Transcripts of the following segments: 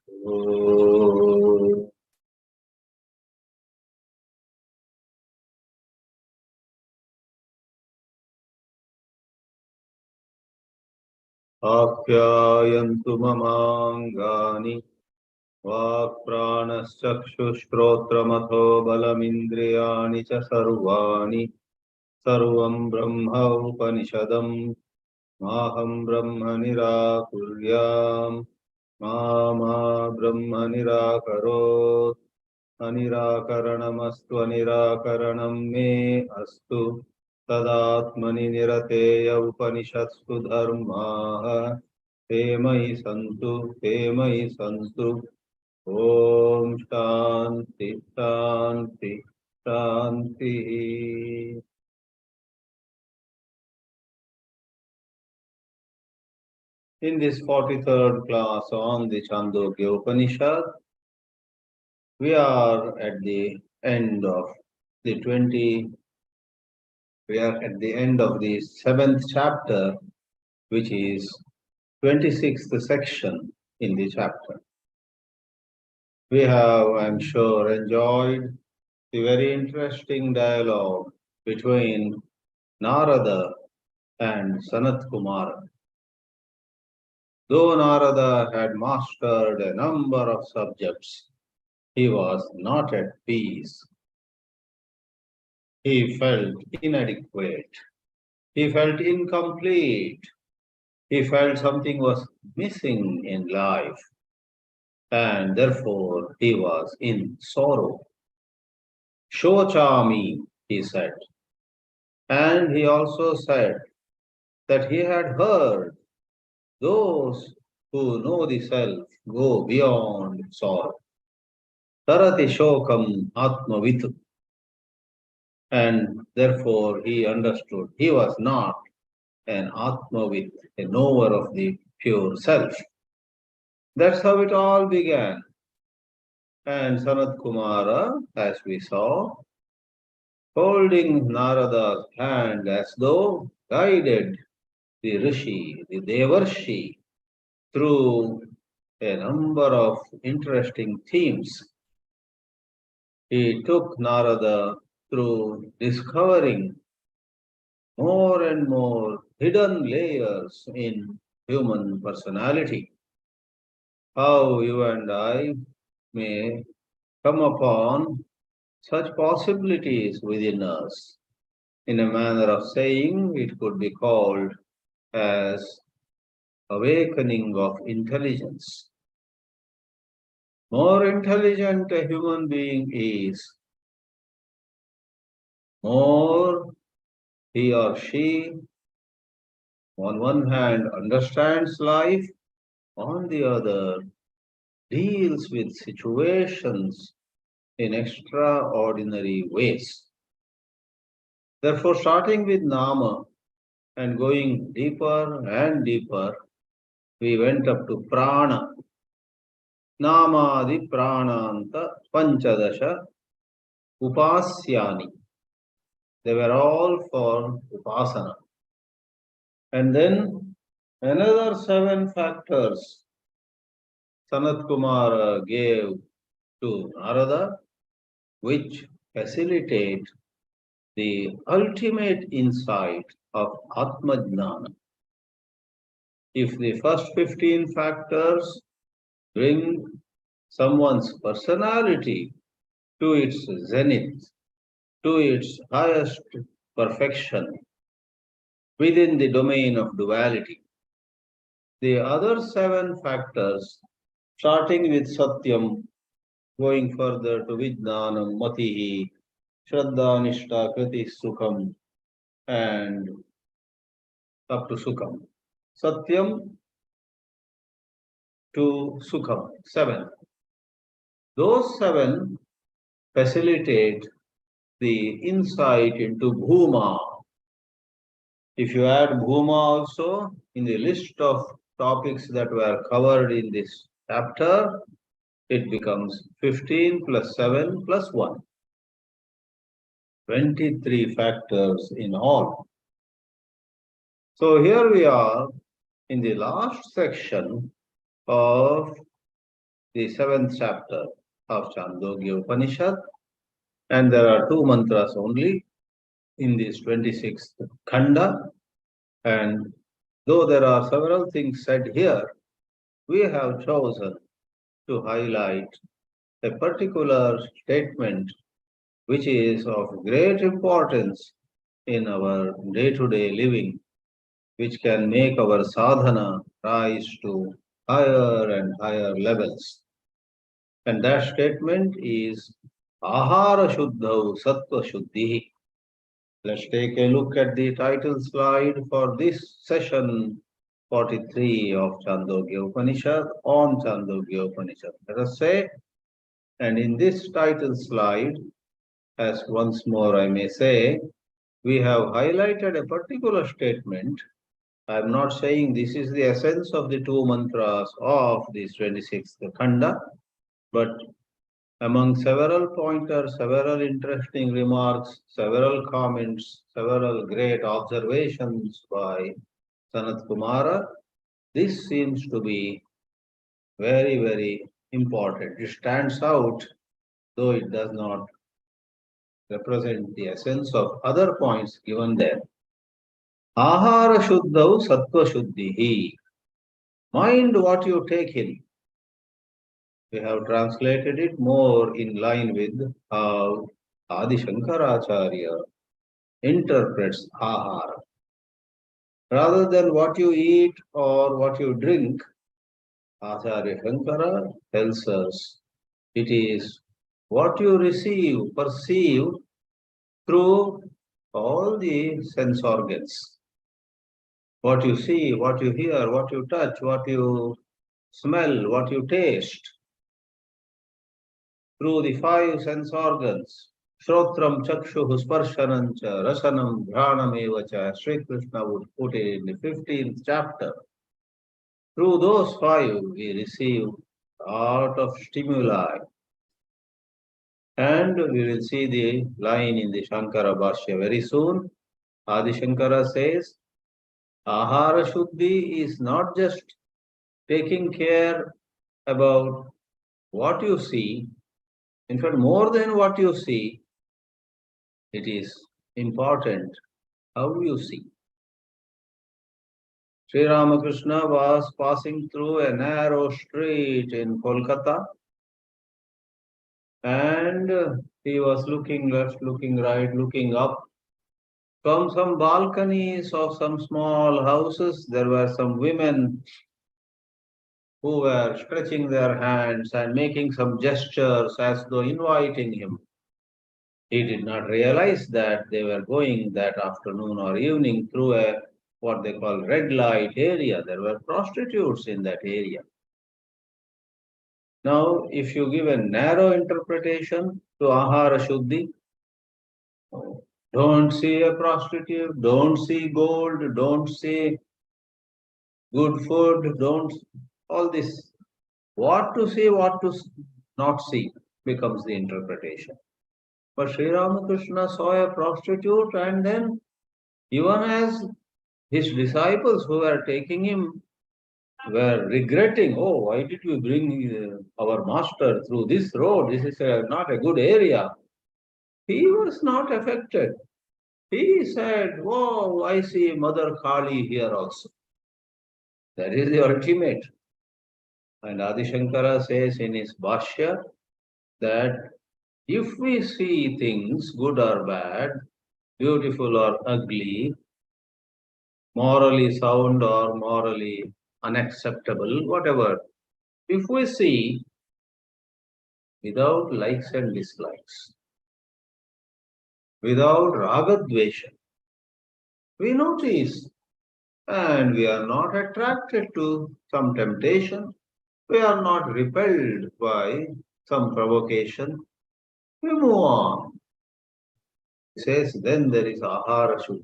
Oh. Apyayantu mamangani Vākprānaśchakṣuśrotramatho balamindriyāni ca sarvāni sarvam brahma upanishadam maham brahma nirakuryam ma brahma nirakarot anirakaranamastu anirakaranam me astu tadatmani nirateya upanishadstu dharmaha te mayi santu Om Shanti Shanti Shanti. In this 43rd class on the Chāndogya Upanishad, we are at the end of the 7th chapter, which is 26th section in the chapter. We have, I'm sure, enjoyed the very interesting dialogue between Nārada and Sanat-kumāra. Though Nārada had mastered a number of subjects, he was not at peace. He felt inadequate. He felt incomplete. He felt something was missing in life. And therefore, he was in sorrow. Shochami, he said. And he also said that he had heard those who know the self go beyond sorrow. Tarati shokam atmavitu. And therefore he understood he was not an atmavit, a knower of the pure self. That's how it all began. And Sanat-kumāra, as we saw, holding Narada's hand as though guided the Rishi, the Devarshi, through a number of interesting themes. He took Narada through discovering more and more hidden layers in human personality. How you and I may come upon such possibilities within us. In a manner of saying, it could be called as awakening of intelligence. More intelligent a human being is, more he or she, on one hand, understands life, on the other, deals with situations in extraordinary ways. Therefore, starting with Nama and going deeper and deeper, we went up to Prana. Namadi Prananta Panchadasha Upasyani. They were all for Upasana. And then another 7 factors Sanat-kumāra gave to Nārada, which facilitate the ultimate insight of Atma-jnana. If the first 15 factors bring someone's personality to its zenith, to its highest perfection within the domain of duality, the other 7 factors, starting with Satyam, going further to Vijnanam, Matihi, Shraddha, Nishta, Kriti, Sukham, and up to Sukham. Satyam to Sukham, 7. Those 7 facilitate the insight into Bhūma. If you add Bhūma also in the list of topics that were covered in this chapter, it becomes 15 plus 7 plus 1. 23 factors in all. So here we are in the last section of the 7th chapter of Chāndogya Upanishad, and there are 2 mantras only in this 26th khanda. And though there are several things said here, we have chosen to highlight a particular statement which is of great importance in our day-to-day living, which can make our sadhana rise to higher and higher levels. And that statement is Ahara Shuddhau Sattva Shuddhi. Let's take a look at the title slide for this session 43 of Chāndogya Upanishad on Chāndogya Upanishad. Let us say, and in this title slide, as once more I may say, we have highlighted a particular statement. I am not saying this is the essence of the 2 mantras of this 26th khanda, but among several pointers, several interesting remarks, several comments, several great observations by Sanat-kumāra, this seems to be very, very important. It stands out, though it does not represent the essence of other points given there. Ahara Shuddhau Sattva Shuddhihi. Mind what you take in. We have translated it more in line with how Adi Shankaracharya interprets ahara. Rather than what you eat or what you drink, Acharya Shankara tells us it is what you receive, perceive through all the sense organs. What you see, what you hear, what you touch, what you smell, what you taste. Through the 5 sense organs, Shrotram, Chakshuhu, Sparshanancha, Rasanam, Ghranam-evacha, Sri Krishna would put it in the 15th chapter. Through those 5, we receive a lot of stimuli. And we will see the line in the Shankara Bhashya very soon. Adi Shankara says, Ahara Shuddhi is not just taking care about what you see. In fact, more than what you see, it is important how you see. Sri Ramakrishna was passing through a narrow street in Kolkata, and he was looking left, looking right, looking up. From some balconies of some small houses, there were some women who were stretching their hands and making some gestures as though inviting him. He did not realize that they were going that afternoon or evening through a what they call red light area. There were prostitutes in that area. Now, if you give a narrow interpretation to Ahara Shuddhi, don't see a prostitute, don't see gold, don't see good food, don't all this. What to see, what to not see becomes the interpretation. But Sri Ramakrishna saw a prostitute, and then even as his disciples who were taking him were regretting, oh, why did we bring our master through this road? This is not a good area. He was not affected. He said, whoa, I see Mother Kali here also. That is the ultimate. And Adi Shankara says in his Bhashya that if we see things, good or bad, beautiful or ugly, morally sound or morally unacceptable, whatever, if we see without likes and dislikes, without ragadvesha, we notice, and we are not attracted to some temptation, we are not repelled by some provocation, we move on. He says, then there is ahara shuddhi.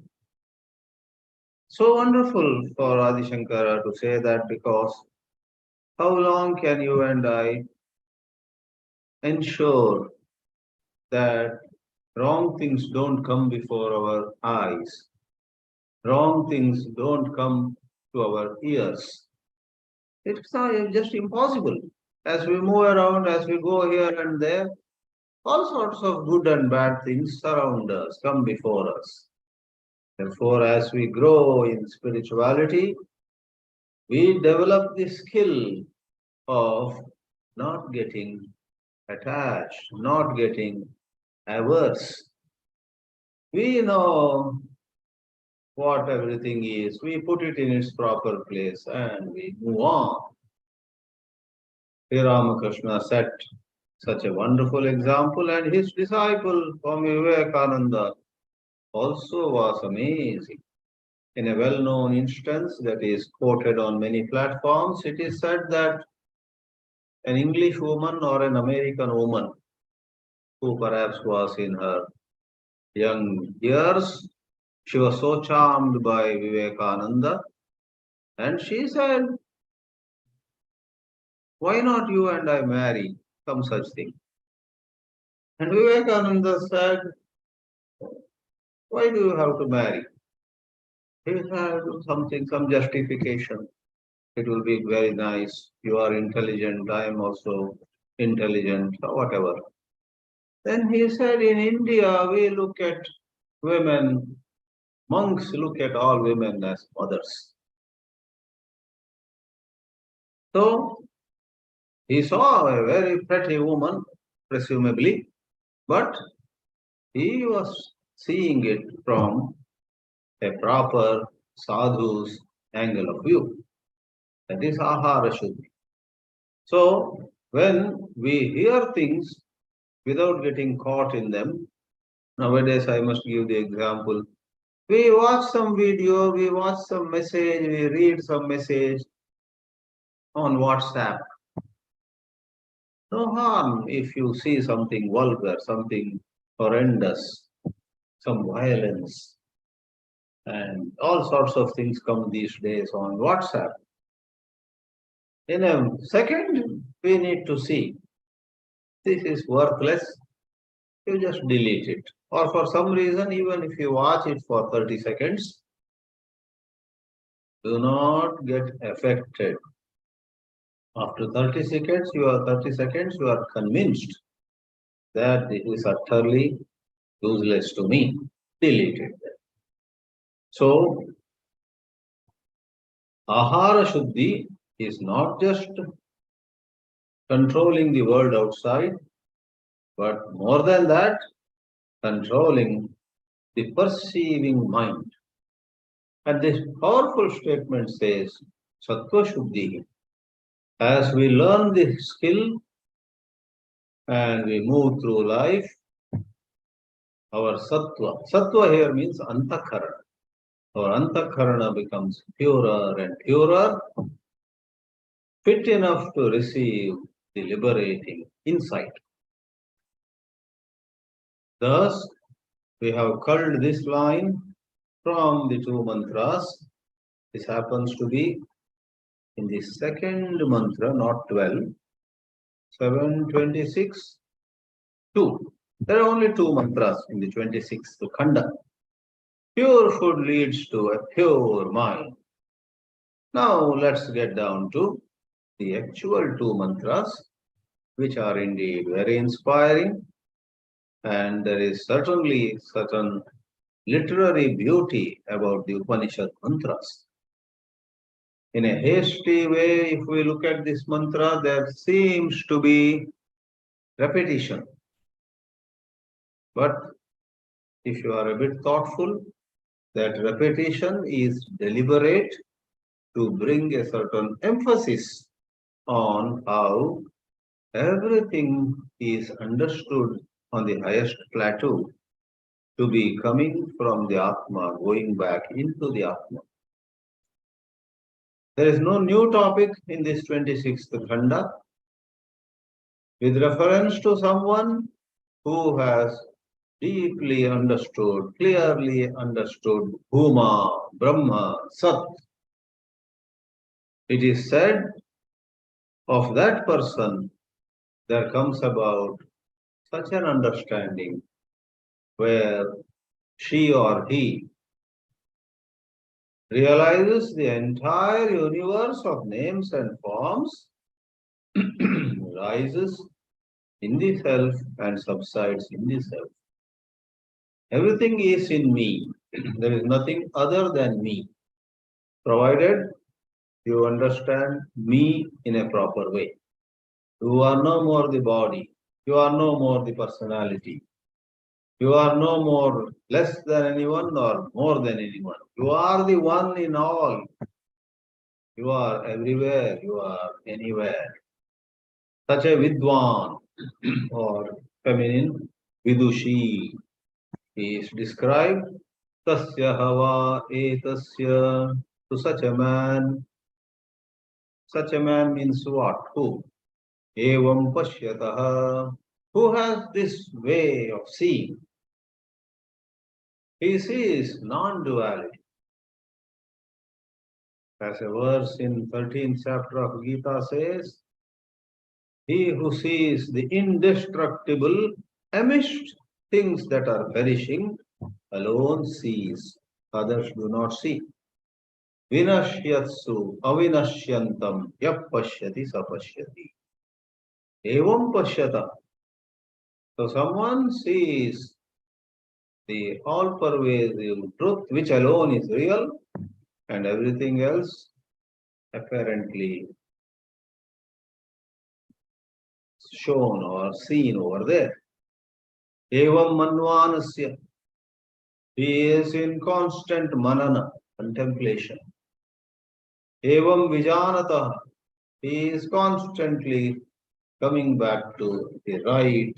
So wonderful for Adi Shankara to say that, because how long can you and I ensure that wrong things don't come before our eyes, wrong things don't come to our ears? It's just impossible. As we move around, as we go here and there, all sorts of good and bad things surround us, come before us. Therefore, as we grow in spirituality, we develop the skill of not getting attached, not getting averse. We know what everything is, we put it in its proper place and we move on. Sri Ramakrishna set such a wonderful example, and his disciple Swami Vivekananda also was amazing. In a well-known instance that is quoted on many platforms, it is said that an English woman or an American woman who perhaps was in her young years, she was so charmed by Vivekananda, and she said, "Why not you and I marry?" Some such thing. And Vivekananda said, "Why do you have to marry?" He had something, some justification. It will be very nice. You are intelligent, I am also intelligent, or whatever. Then he said, in India, we look at women, monks look at all women as mothers. So he saw a very pretty woman, presumably, but he was seeing it from a proper sadhu's angle of view. That is ahara shuddhi. So when we hear things without getting caught in them, nowadays I must give the example. We watch some video, we watch some message, we read some message on WhatsApp. No harm if you see something vulgar, something horrendous, some violence, and all sorts of things come these days on WhatsApp. In a second, we need to see this is worthless, you just delete it. Or for some reason, even if you watch it for 30 seconds, do not get affected. After 30 seconds, you are convinced that this is utterly useless to me. Delete it. So, ahara shuddhi is not just controlling the world outside, but more than that, controlling the perceiving mind. And this powerful statement says, sattva shuddhi. As we learn this skill and we move through life, our sattva here means antakarana. Our antakarana becomes purer and purer, fit enough to receive the liberating insight. Thus, we have culled this line from the two mantras. This happens to be in the second mantra, not 12, 726, 2. There are only two mantras in the 26th khanda. Pure food leads to a pure mind. Now let's get down to the actual two mantras, which are indeed very inspiring, and there is certainly certain literary beauty about the Upanishad mantras. In a hasty way, if we look at this mantra, there seems to be repetition. But if you are a bit thoughtful, that repetition is deliberate to bring a certain emphasis on how everything is understood on the highest plateau to be coming from the Atma, going back into the Atma. There is no new topic in this 26th khanda with reference to someone who has deeply understood, clearly understood Bhuma, Brahma, Sat. It is said of that person there comes about such an understanding where she or he realizes the entire universe of names and forms rises in the self and subsides in the self. Everything is in me. There is nothing other than me, provided you understand me in a proper way. You are no more the body. You are no more the personality. You are no more less than anyone or more than anyone. You are the one in all. You are everywhere. You are anywhere. Such a Vidwan or feminine Vidushi is described. Tasya hava etasya. To such a man. Such a man means what? Who? Evam pashyataha. Who has this way of seeing? He sees non-duality. As a verse in 13th chapter of Gita says, he who sees the indestructible amidst things that are perishing alone sees, others do not see. Vinashyatsu avinashyantam yap pashyati sapashyati. Evam pashyata. So someone sees the all-pervasive truth which alone is real and everything else apparently shown or seen over there. Evam manvanasya. He is in constant manana, contemplation. Evam vijanatah. He is constantly coming back to the right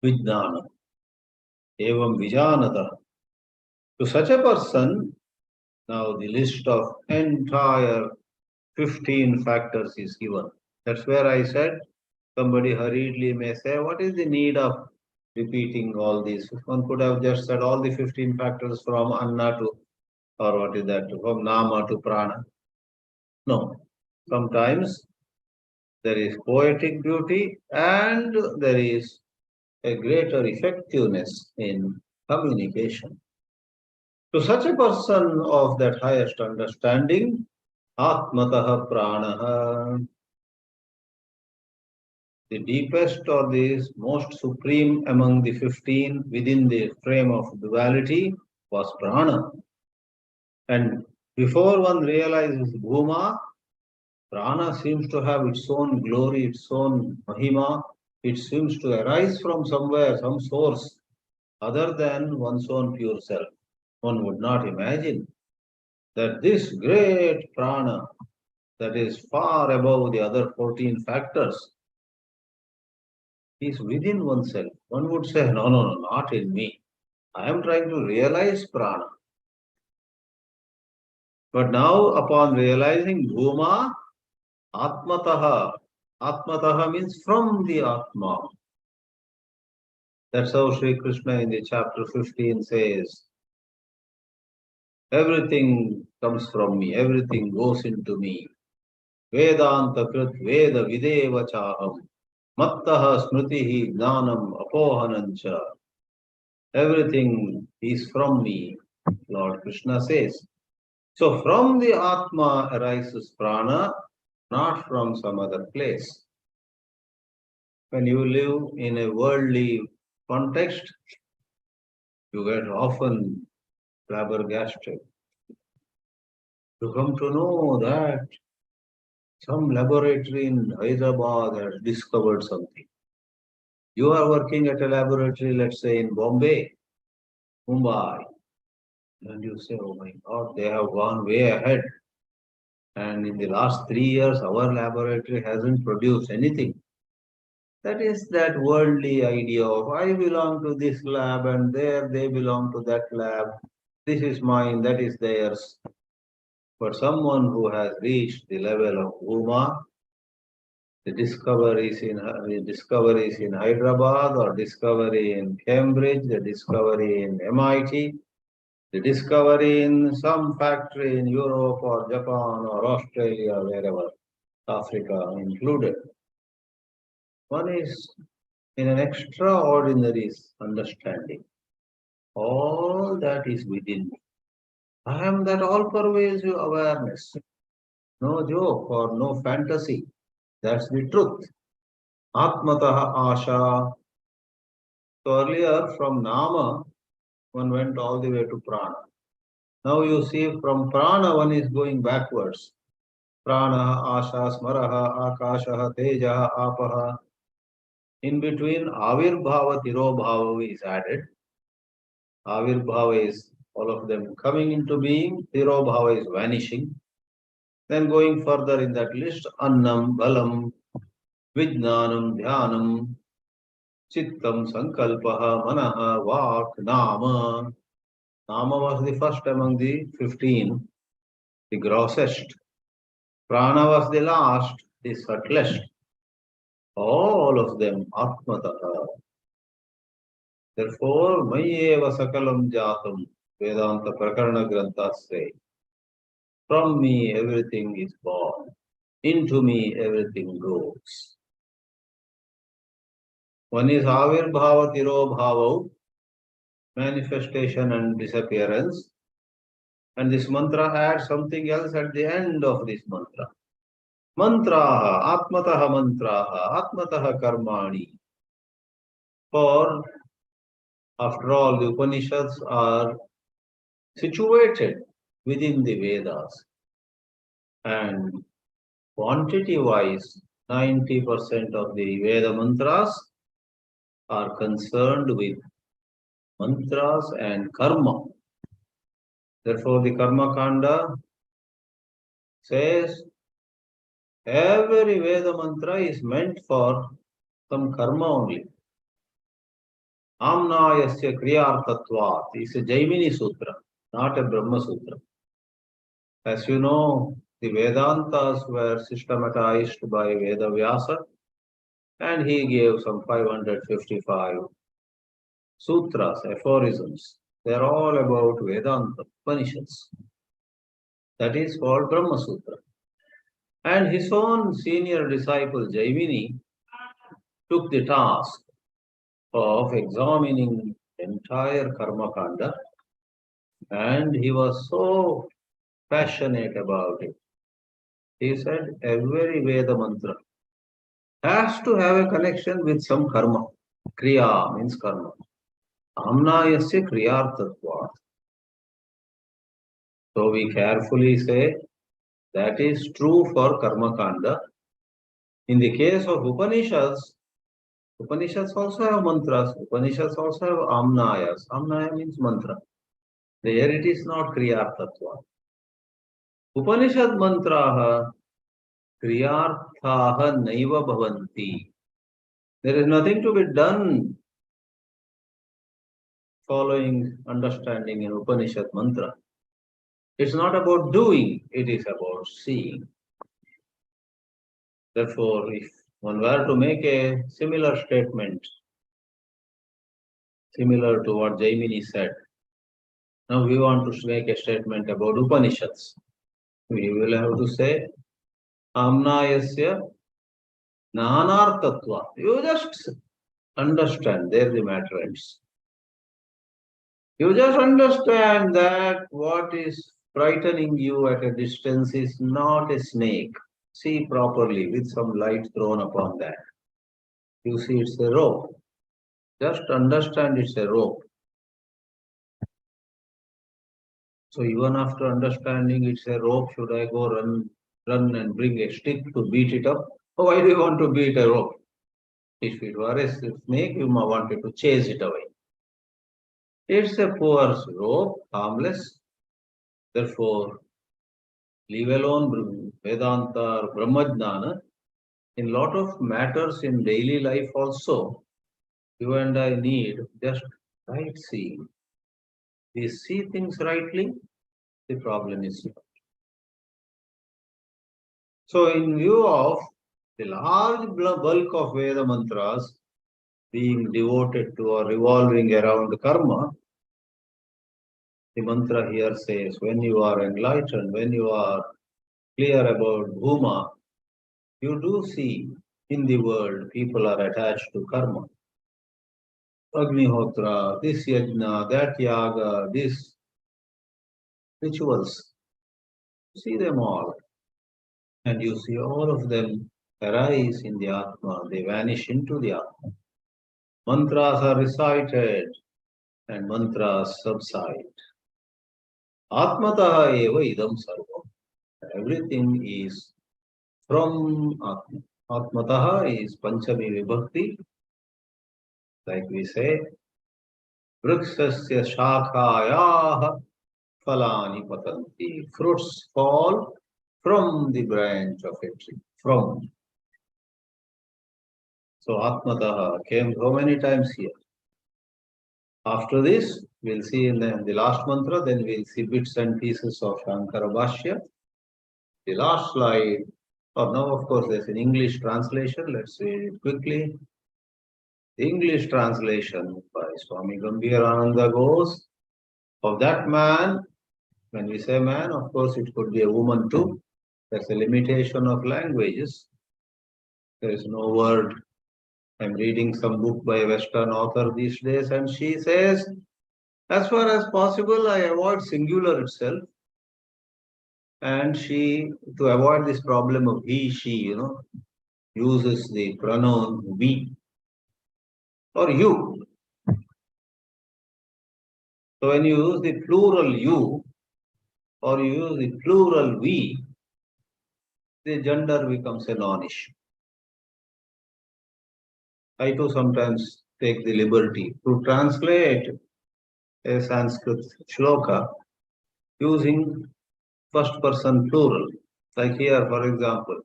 vijnana. Evam vijanatah. To such a person, now the list of entire 15 factors is given. That's where I said, somebody hurriedly may say, what is the need of repeating all these? One could have just said all the 15 factors from Anna to, or what is that, from Nama to Prana. No. Sometimes there is poetic beauty and there is a greater effectiveness in communication. To such a person of that highest understanding, Atmataha Pranaha, the deepest or the most supreme among the 15 within the frame of duality was Prana. And before one realizes Bhuma, Prana seems to have its own glory, its own Mahima. It seems to arise from somewhere, some source other than one's own pure self. One would not imagine that this great Prana that is far above the other 14 factors is within oneself. One would say, no, no, no, not in me. I am trying to realize Prana. But now upon realizing Bhuma, Atmataha. Atmataha means from the Atma. That's how Sri Krishna in the chapter 15 says, everything comes from me, everything goes into me. Vedanta krit veda videva chaham. Mattaha smritihi jnanam apohanancha. Everything is from me, Lord Krishna says. So from the Atma arises prana, not from some other place. When you live in a worldly context, you get often flabbergasted. You come to know that some laboratory in Hyderabad has discovered something. You are working at a laboratory, let's say in Bombay, Mumbai, and you say, oh my God, they have gone way ahead. And in the last 3 years, our laboratory hasn't produced anything. That is that worldly idea of I belong to this lab and there they belong to that lab. This is mine, that is theirs. But someone who has reached the level of bhūma, the discoveries in Hyderabad or discovery in Cambridge, the discovery in MIT, the discovery in some factory in Europe or Japan or Australia or wherever, Africa included. One is in an extraordinary understanding. All that is within me. I am that all-pervasive awareness. No joke or no fantasy. That's the truth. Atmataha Asha. So earlier from Nama, one went all the way to Prana. Now you see from Prana, one is going backwards. Prana, Asha, Smaraha, Akashaha, Tejaha, Apaha. In between, Avirbhava, Tirobhava is added. Avirbhava is all of them coming into being. Tirobhava is vanishing. Then going further in that list, Annam, Balam, Vijnanam, Dhyanam, Chittam, Sankalpaha, Manaha, Vak, Nama. Nama was the first among the 15, the grossest. Prana was the last, the subtlest. All of them Atmataha. Therefore, Mayeva Sakalam Jatam, Vedanta Prakarana Granthas say, from me everything is born, into me everything goes. One is Avirbhava Tirobhava, manifestation and disappearance. And this mantra adds something else at the end of this mantra. Mantraha, Atmataha Mantraha, Atmataha Karmani. For, after all, the Upanishads are situated within the Vedas. And quantity-wise, 90% of the Veda mantras are concerned with mantras and karma. Therefore, the Karma Kanda says every Veda mantra is meant for some karma only. Amnayasya Kriyartatvat is a Jaimini Sutra, not a Brahma Sutra. As you know, the Vedantas were systematized by Veda Vyasa, and he gave some 555 sutras, aphorisms. They are all about Vedanta, Upanishads. That is called Brahma Sutra. And his own senior disciple, Jaimini, took the task of examining entire Karma Kanda, and he was so passionate about it. He said every Veda mantra has to have a connection with some karma. Kriya means karma. Amnayasya kriyartatvat. So we carefully say that is true for Karma Kanda. In the case of Upanishads, Upanishads also have mantras. Upanishads also have amnayas. Amnaya means mantra. There it is not kriyartatvat. Upanishad mantraha kriyarthaha naiva bhavanti. There is nothing to be done following understanding in Upanishad mantra. It's not about doing, it is about seeing. Therefore, if one were to make a similar statement, similar to what Jaimini said, now we want to make a statement about Upanishads. We will have to say, Amnayasya Nanartatva. You just understand, there the matter ends. You just understand that what is frightening you at a distance is not a snake. See properly with some light thrown upon that. You see it's a rope. Just understand it's a rope. So even after understanding it's a rope, should I go run and bring a stick to beat it up? Oh, why do you want to beat a rope? If it were a snake, you might wanted to chase it away. It's a poor rope, harmless. Therefore, leave alone Vedanta or Brahmajnana. In lot of matters in daily life also, you and I need just right seeing. We see things rightly, the problem is solved. So in view of the large bulk of Veda mantras being devoted to or revolving around karma, the mantra here says, when you are enlightened, when you are clear about bhuma, you do see in the world people are attached to karma. Agnihotra, this yajna, that yaga, this rituals. See them all. And you see all of them arise in the Atma, they vanish into the Atma. Mantras are recited and mantras subside. Atmataha eva idam sarvam. Everything is from Atma. Atmataha is Panchami Vibhakti. Like we say, Vrikshasya Shakhayaha Phalani Patanti. Fruits fall from the branch of a tree. From. So Atmataha came so many times here. After this, we'll see in the last mantra, then we'll see bits and pieces of Shankara Bhashya. The last slide, or now of course there's an English translation, let's read it quickly. The English translation by Swami Gambhirananda goes, of that man, when we say man, of course it could be a woman too. There's a limitation of languages. There is no word. I'm reading some book by a Western author these days, and she says, as far as possible, I avoid singular itself. And she, to avoid this problem of he, she, uses the pronoun we or you. So when you use the plural you or you use the plural we, the gender becomes a non-issue. I too sometimes take the liberty to translate a Sanskrit shloka using first person plural. Like here, for example,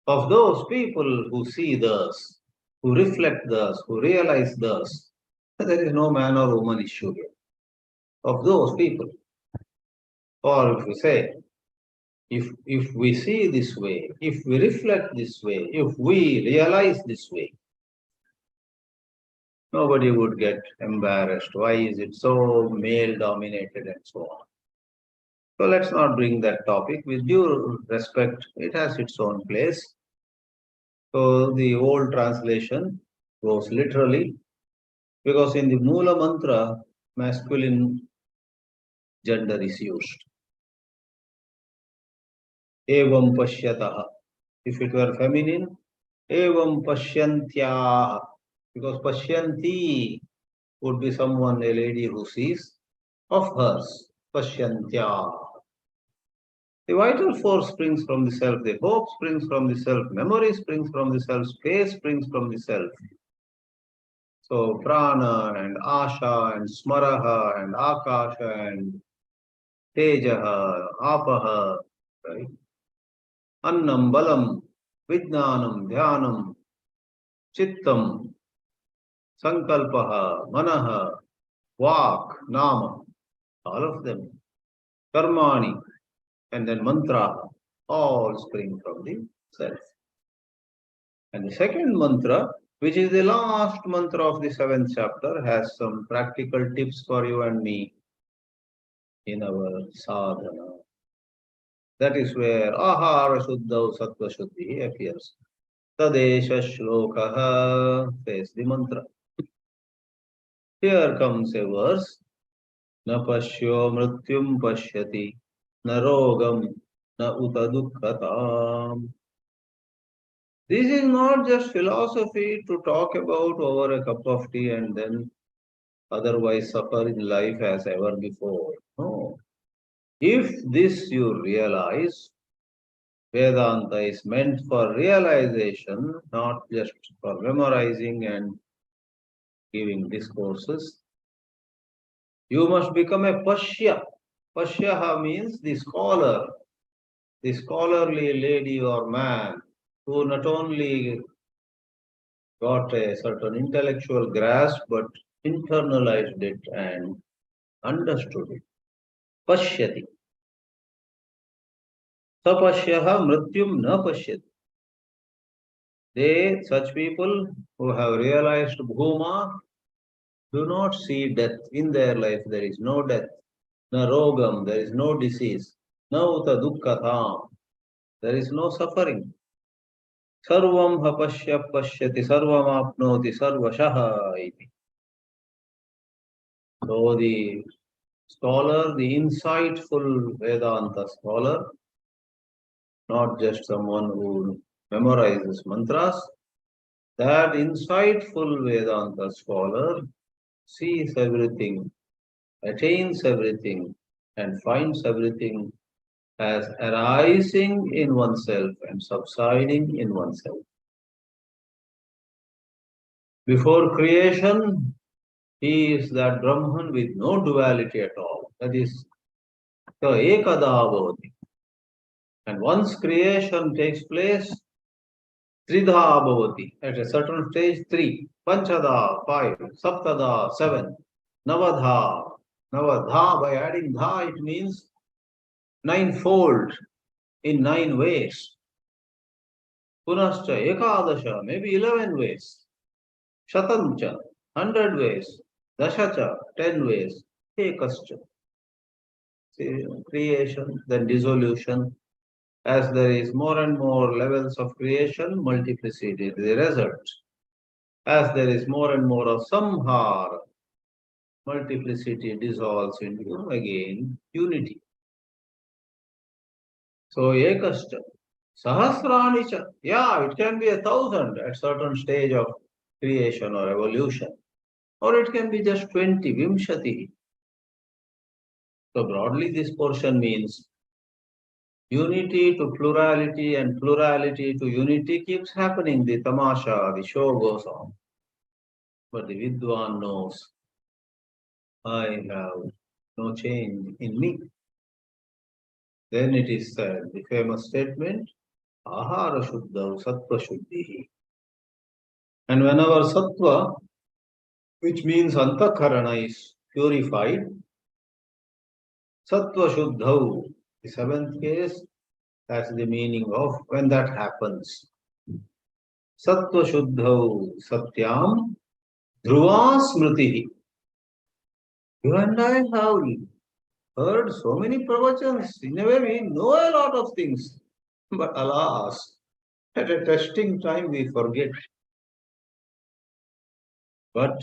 of those people who see thus, who reflect thus, who realize thus, there is no man or woman issue here. Of those people. Or if we say, if we see this way, if we reflect this way, if we realize this way, nobody would get embarrassed. Why is it so male dominated and so on? So let's not bring that topic. With due respect, it has its own place. So the old translation goes literally, because in the Mula Mantra, masculine gender is used. Evam pashyataha. If it were feminine, evam pashyantyaha. Because pashyanti would be someone, a lady who sees of hers. Pashyantyaha. The vital force springs from the self, the hope springs from the self, memory springs from the self, space springs from the self. So prana and asha and smaraha and akasha and tejaha, apaha, right? Annam, balam, vijnanam, dhyanam, chittam, sankalpaha, manaha, vak, nama, all of them, karmani, and then mantra, all spring from the self. And the second mantra, which is the last mantra of the 7th chapter, has some practical tips for you and me in our sadhana. That is where ahara shuddha sattva shuddhi appears. Tadesha shlokaha says the mantra. Here comes a verse. Na pashyo mrityum pashyati, na rogam, na uta dukkhatam. This is not just philosophy to talk about over a cup of tea and then otherwise suffer in life as ever before. No. If this you realize, Vedanta is meant for realization, not just for memorizing and giving discourses. You must become a Pashya. Pashyaha means the scholar, the scholarly lady or man who not only got a certain intellectual grasp but internalized it and understood it. Pashyati. Sapashyaha mrityum na pashyati. They, such people who have realized bhūma, do not see death in their life. There is no death. Na rogam, there is no disease. Na uta dukkhatam, there is no suffering. Sarvam hapashya pashyati sarvam apnoti sarvashaha iti. So the scholar, the insightful Vedanta scholar, not just someone who memorizes mantras, that insightful Vedanta scholar sees everything, attains everything, and finds everything as arising in oneself and subsiding in oneself. Before creation, he is that Brahman with no duality at all. That is the Ekada Bhavati. And once creation takes place, Tridha Bhavati. At a certain stage, 3. Panchada, 5. Saptada, 7. Navadha. Navadha, by adding dha, it means ninefold in 9 ways. Punascha, Ekadasha, maybe 11 ways. Shatancha, 100 ways. Dashacha, 10 ways. Ekascha. Creation, then dissolution. As there is more and more levels of creation, multiplicity is the result. As there is more and more of samhara, multiplicity dissolves into again unity. So ekascha, sahasranicha, yeah, it can be 1,000 at certain stage of creation or evolution, or it can be just 20, vimshati. So broadly, this portion means unity to plurality and plurality to unity keeps happening. The tamasha, the show goes on. But the Vidwan knows, I have no change in me. Then it is said, the famous statement, ahara shuddha sattva shuddhi. And whenever sattva, which means antakarana, is purified, sattva shuddha, the 7th case, that's the meaning of when that happens. Sattva shuddha satyam dhruva smriti. You and I have heard so many pravachans. In a way, we know a lot of things. But alas, at a testing time, we forget. But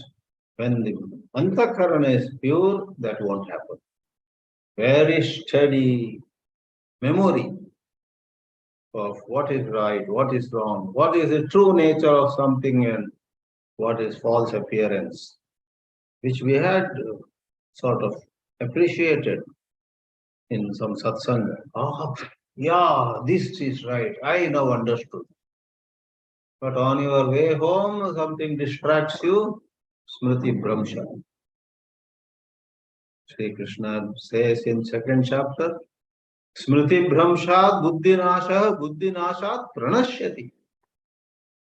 when the antakarana is pure, that won't happen. Very steady memory of what is right, what is wrong, what is the true nature of something and what is false appearance, which we had sort of appreciated in some satsanga. Ah, yeah, this is right. I now understood. But on your way home, something distracts you, smriti bhramsha. Sri Krishna says in 2nd chapter, smriti bhramshat buddhinashat pranashyati.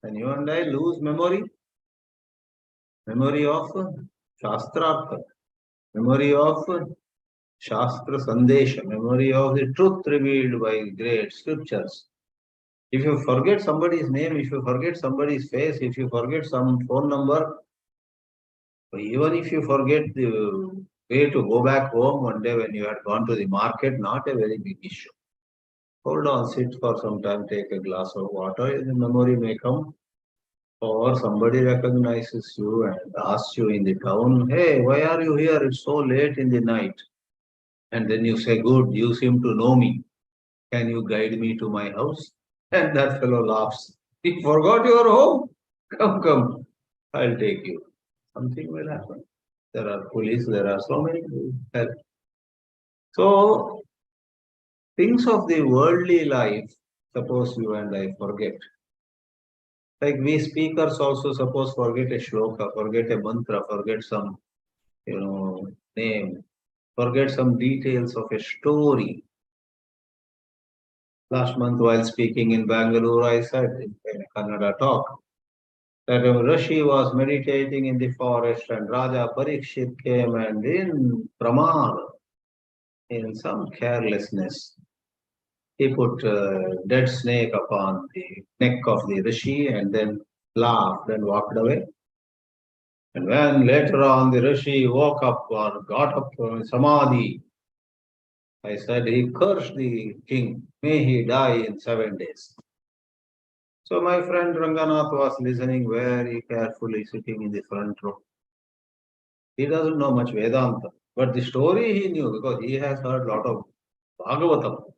And you and I lose memory of shastrartha, memory of shastra sandesha, memory of the truth revealed by great scriptures. If you forget somebody's name, if you forget somebody's face, if you forget some phone number, even if you forget the way to go back home one day when you had gone to the market, not a very big issue. Hold on, sit for some time, take a glass of water, the memory may come. Or somebody recognizes you and asks you in the town, hey, why are you here? It's so late in the night. And then you say, good, you seem to know me. Can you guide me to my house? And that fellow laughs. You forgot your home? Come, I'll take you. Something will happen. There are police, there are so many help. So, things of the worldly life, suppose you and I forget. Like we speakers also suppose forget a shloka, forget a mantra, forget some, name, forget some details of a story. Last month while speaking in Bangalore, I said in a Kannada talk that Rishi was meditating in the forest and Raja Parikshit came and in Pramad, in some carelessness, he put a dead snake upon the neck of the Rishi and then laughed and walked away. And when later on the Rishi woke up or got up from Samadhi, I said he cursed the king, may he die in 7 days. So my friend Ranganath was listening very carefully, sitting in the front row. He doesn't know much Vedanta, but the story he knew because he has heard a lot of Bhagavatam.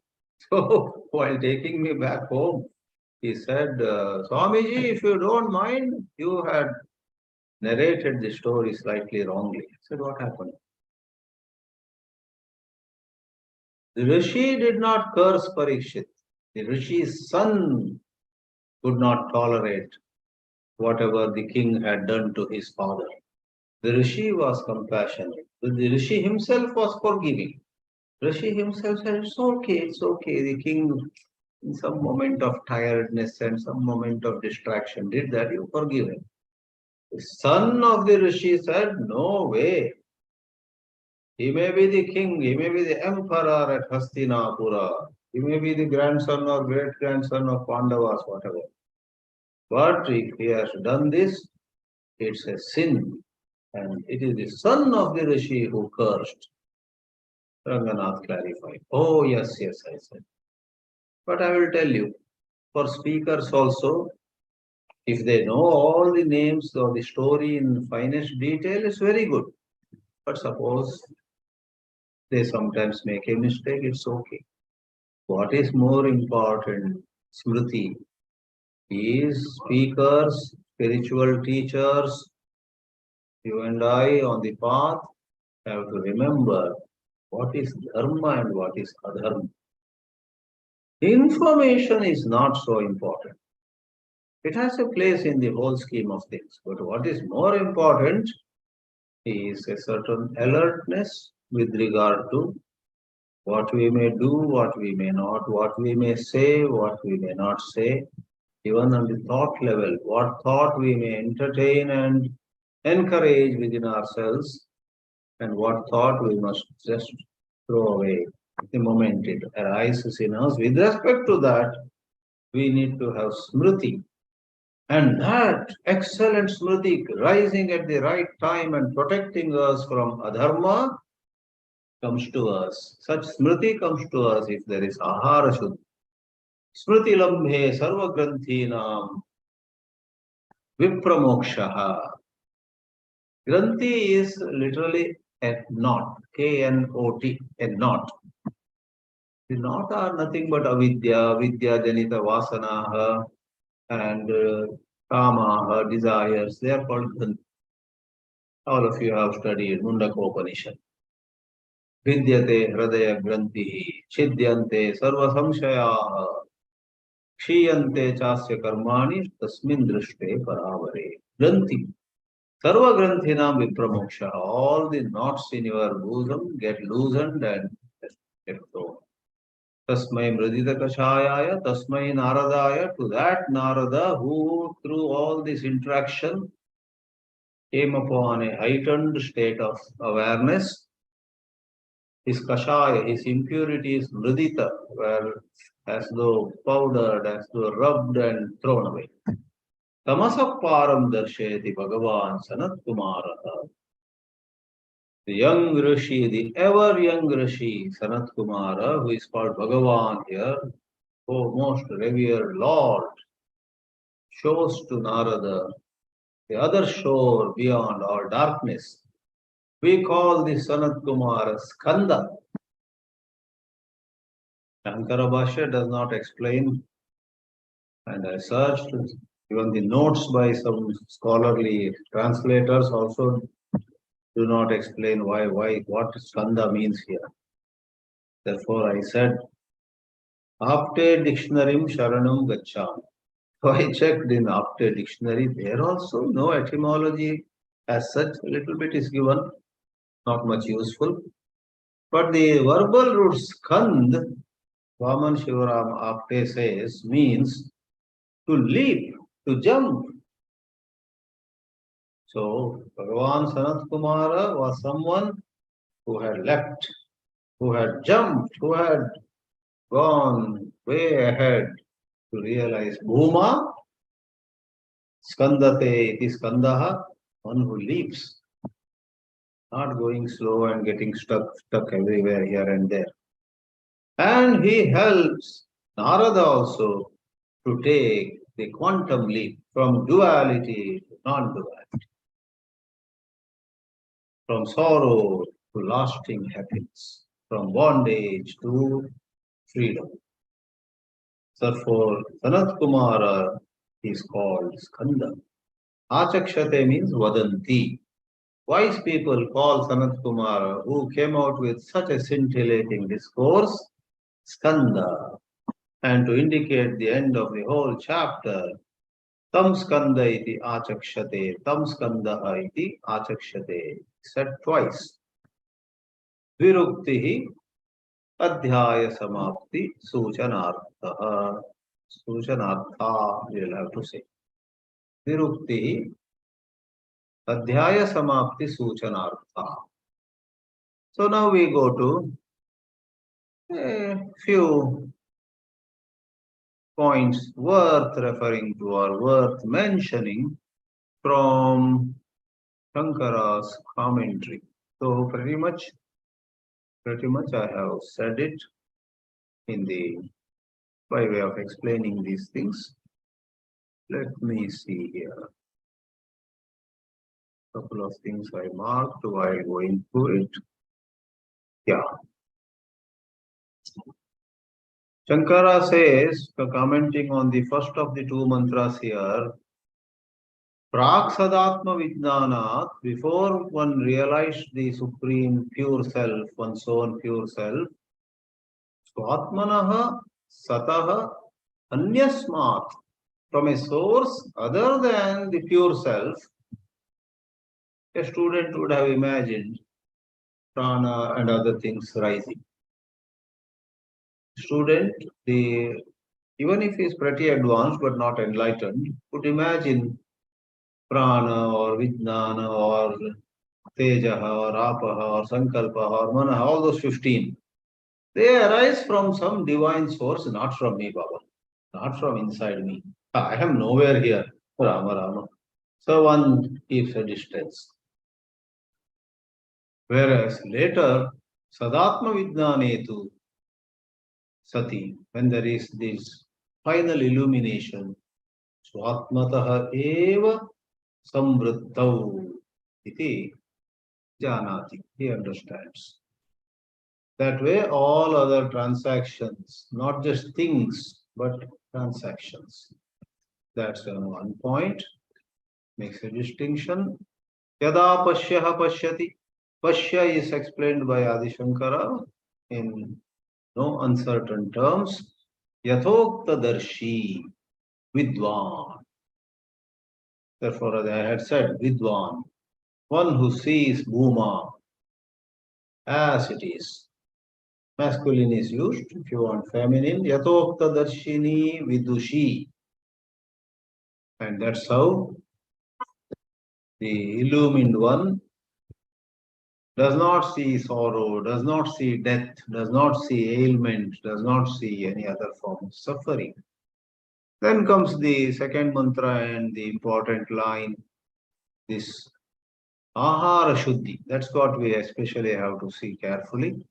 So while taking me back home, He said, Swamiji, if you don't mind, you had narrated the story slightly wrongly. I said, what happened? The Rishi did not curse Parikshit. The Rishi's son could not tolerate whatever the king had done to his father. The Rishi was compassionate. The Rishi himself was forgiving. Rishi himself said, it's okay, it's okay. The king, in some moment of tiredness and some moment of distraction, did that, you forgive him. The son of the Rishi said, no way. He may be the king, he may be the emperor at Hastinapura, he may be the grandson or great-grandson of Pandavas, whatever. But if he has done this, it's a sin. And it is the son of the Rishi who cursed. Ranganath clarified. Oh, yes, yes, I said. But I will tell you, for speakers also, if they know all the names or the story in finest detail, it's very good. But suppose they sometimes make a mistake, it's okay. What is more important, Smriti, is speakers, spiritual teachers, you and I on the path have to remember what is dharma and what is adharma. Information is not so important. It has a place in the whole scheme of things. But what is more important is a certain alertness with regard to what we may do, what we may not, what we may say, what we may not say, even on the thought level, what thought we may entertain and encourage within ourselves, and what thought we must just throw away the moment it arises in us. With respect to that, we need to have smriti. And that excellent smriti rising at the right time and protecting us from adharma comes to us. Such smriti comes to us if there is ahara shuddhi. Smriti lambhe sarva granthinam vipramokshaha. Granthi is literally a knot, K-N-O-T, a knot. The knot are nothing but avidya, vidya janita vasanaha, and kama, desires. They are called granthi. All of you have studied Chāndogya Upanishad. Vidyate hridaya granthi, chidyante sarva samshayaha, kshiyante chasya karmani, tasmin drishte paravare. Granthi. Sarva granthinam vipramoksha. All the knots in your bosom get loosened and get thrown. Tasmai mridita kashayaya, tasmai Nāradāya. To that Nārada who through all this interaction came upon a heightened state of awareness. His kashaya, his impurities, mridita, were as though powdered, as though rubbed and thrown away. Tamasa param darsheti Bhagavan Sanat-kumāra. The young Rishi, the ever young Rishi, Sanat-kumāra, who is called Bhagavan here, O most revered Lord, shows to Nārada the other shore beyond all darkness. We call the Sanat-kumāra Skanda. Shankara Bhashya does not explain, and I searched, even the notes by some scholarly translators also do not explain what Skanda means here. Therefore I said, Apte dictionaryam sharanam gacchami. So I checked in Apte dictionary, there also no etymology as such, a little bit is given, not much useful. But the verbal root skand, Vaman Shivaram Apte says, means to leap, to jump. So Bhagavan Sanat-kumāra was someone who had leapt, who had jumped, who had gone way ahead to realize bhūma, skandate iti skandaha, one who leaps, not going slow and getting stuck everywhere here and there. And he helps Nārada also to take the quantum leap from duality to non-duality, from sorrow to lasting happiness, from bondage to freedom. Therefore, Sanat-kumāra is called Skanda. Āchakshate means Vadanti. Wise people call Sanat-kumāra, who came out with such a scintillating discourse, Skanda. And to indicate the end of the whole chapter, Tam skanda iti āchakshate, tam skandaha iti āchakshate. Said twice. Viruktihi adhyaya samapti suchanartha. Suchanartha, you'll have to say. Viruktihi adhyaya samapti suchanartha. So now we go to a few points worth referring to or worth mentioning from Shankara's commentary. So pretty much I have said it in the by way of explaining these things. Let me see here. Couple of things I marked while going through it. Yeah. Shankara says, commenting on the first of the two mantras here, Praksadatma Vijnanat, before one realized the supreme pure self, one's own pure self, Swatmanaha Sataha Anyasmat, from a source other than the pure self, a student would have imagined prana and other things rising. Student, even if he is pretty advanced but not enlightened, would imagine prana or vijnana or tejaha or apaha or sankalpaha or manaha, all those 15. They arise from some divine source, not from me, Baba, not from inside me. I am nowhere here, Rama Rama. So one keeps a distance. Whereas later, Sadatma Vijnanetu Sati, when there is this final illumination, Swatmataha eva samvrittau iti janati. He understands. That way, all other transactions, not just things, but transactions. That's one point. Makes a distinction. Yada pashyaha pashyati. Pashya is explained by Adi Shankara in no uncertain terms. Yathokta darshi vidwan. Therefore, as I had said, vidwan, one who sees bhūma as it is. Masculine is used, if you want feminine, Yathokta darshini vidushi. And that's how the illumined one does not see sorrow, does not see death, does not see ailment, does not see any other form of suffering. Then comes the second mantra and the important line, this ahara shuddhi. That's what we especially have to see carefully.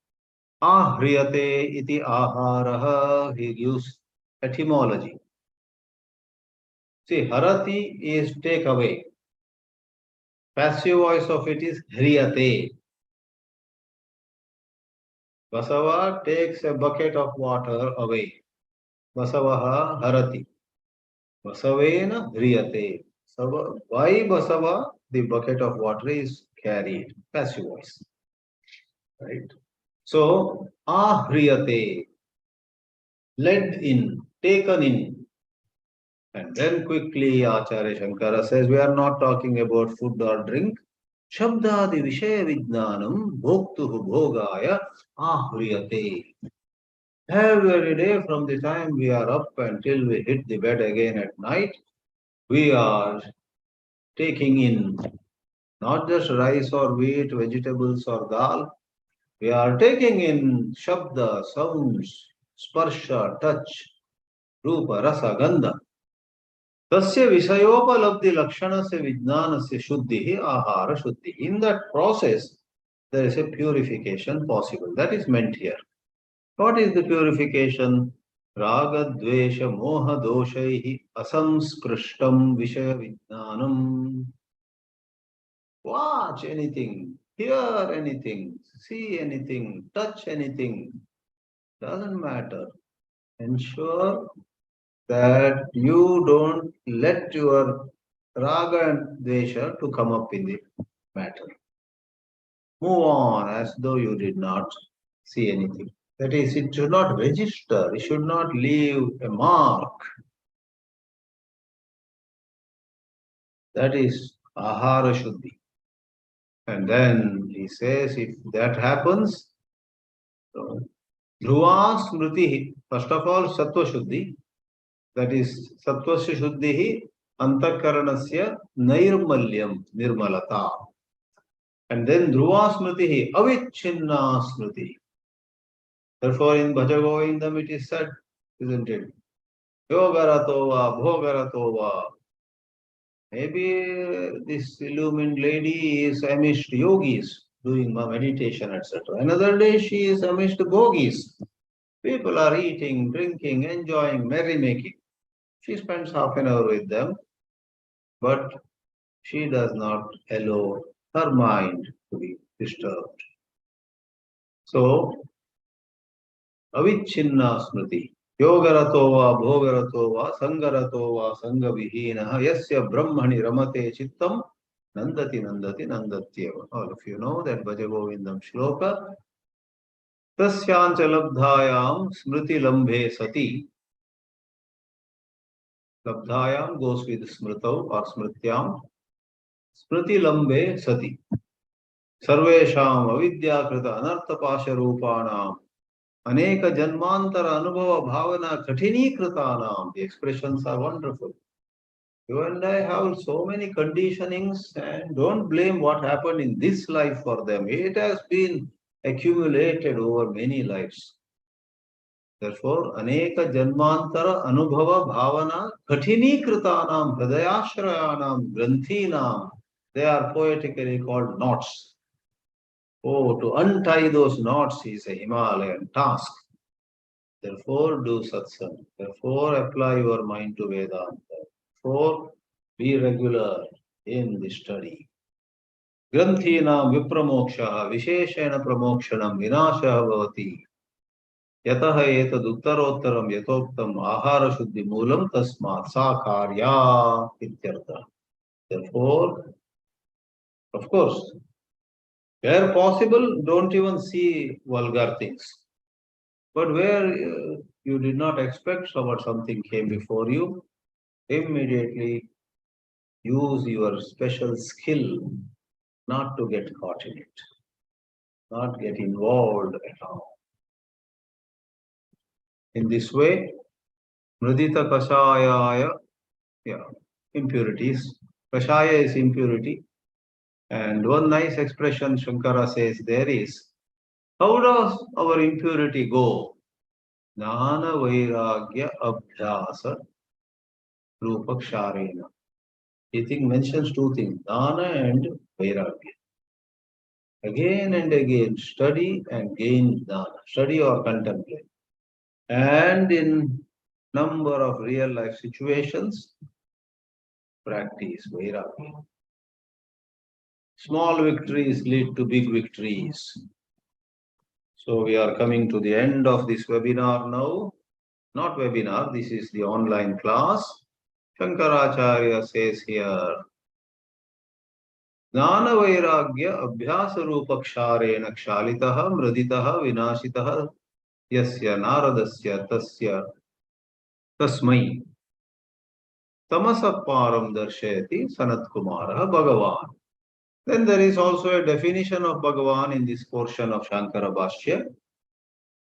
Ahriyate iti aharaha, he gives etymology. See, harati is take away. Passive voice of it is hriyate. Basava takes a bucket of water away. Basavaha harati. Basavena hriyate. So why Basava? The bucket of water is carried. Passive voice. Right? So, ahriyate. Led in, taken in. And then quickly Acharya Shankara says, we are not talking about food or drink. Shabdadi Vishaya Vijnanam Bhoktuhu Bhogaya Ahriyate. Every day from the time we are up until we hit the bed again at night, we are taking in not just rice or wheat, vegetables or dal. We are taking in Shabda, sounds, Sparsha, touch, Rupa, Rasa, Gandha. Tasya Visayopalabdhi Lakshanasya Vijnanasya Shuddhi Ahara Shuddhi. In that process, there is a purification possible. That is meant here. What is the purification? Raga, Dvesha, Moha, Doshaihi, Asamsprishtam, Vishaya Vijnanam. Watch anything, hear anything, see anything, touch anything. Doesn't matter. Ensure that you don't let your raga and dvesha to come up in the matter. Move on as though you did not see anything. That is, it should not register, it should not leave a mark. That is ahara shuddhi. And then he says, if that happens, so, dhruva smriti, first of all, sattva shuddhi, that is sattvasya shuddhi, antakaranasya nairmalyam, nirmalata. And then dhruva smriti, avichinna smriti. Therefore, in Bhaja Govindam it is said, isn't it? Yogaratova, bhogaratova. Maybe this illumined lady is amidst yogis doing meditation, etc. Another day she is amidst bhogis. People are eating, drinking, enjoying, merrymaking. She spends half an hour with them, but she does not allow her mind to be disturbed. So, avichinna smriti. Yogarato va, bhogarato va, sangarato va, sangavihina, yasya brahmani ramate chittam, nandati nandati nandatyeva. All of you know that Bhaja Govindam shloka. Tasyancha labdhayam smriti lambhe sati. Labdhayam goes with smritau or smrityam. Smriti lambe sati. Sarvesham avidyakrita anartapasha rupanam. Aneka janmantara anubhava bhavana katini kritanam. The expressions are wonderful. You and I have so many conditionings, and don't blame what happened in this life for them. It has been accumulated over many lives. Therefore, aneka janmantara anubhava bhavana katini kritanam hridayashrayanam granthinam. They are poetically called knots. Oh, to untie those knots is a Himalayan task. Therefore, do satsang. Therefore, apply your mind to Vedanta. Therefore, be regular in the study. Granthinam vipramoksha visheshena pramokshanam vinasha bhavati. Yataha etad uttarottaram yatoktam ahara shuddhi moolam tasmat sakarya ityartha. Therefore, of course, where possible, don't even see vulgar things. But where you did not expect something came before you, immediately use your special skill not to get caught in it, not get involved at all. In this way, mridita kashayaya, impurities. Kashaya is impurity. And one nice expression Shankara says there is, how does our impurity go? Jnana vairagya abhyasa rupaksharena. He mentions two things, jnana and vairagya. Again and again, study and gain jnana. Study or contemplate. And in number of real life situations, practice vairagya. Small victories lead to big victories. So we are coming to the end of this webinar now. Not webinar, this is the online class. Shankaracharya says here, Jnana vairagya abhyasa rupakshārena kshālitaha mriditaha vinashitaha yasya Nāradasya tasya tasmai tamasaparam darshayati Sanat-kumāra Bhagavan. Then there is also a definition of Bhagavan in this portion of Shankara Bhashya.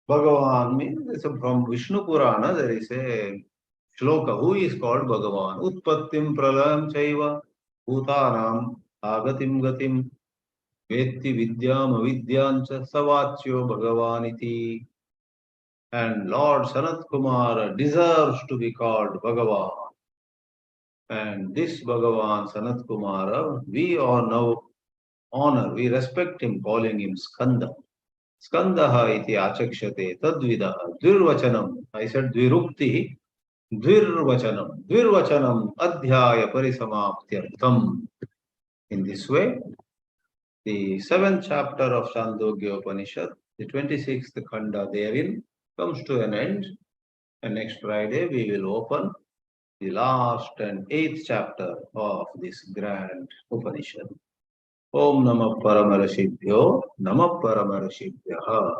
Bhagavan means from Vishnu Purana, there is a shloka who is called Bhagavan. Utpattim pralayam chaiva bhutanam agatim gatim vetti vidyam avidyancha savachyo Bhagavaniti. And Lord Sanat-kumāra deserves to be called Bhagavan. And this Bhagavan Sanat-kumāra, we all now honor, we respect him, calling him Skanda. Skandaha iti achakshate tadvidaha dvirvachanam. I said dvirukti, dvirvachanam. Dvirvachanam adhyaya parisamaptyartham. In this way, the 7th chapter of Chāndogya Upanishad, the 26th khanda therein, comes to an end. And next Friday we will open the last and 8th chapter of this grand Upanishad. Om Namah Paramarashibhyo, Namah Paramarashibhyaha.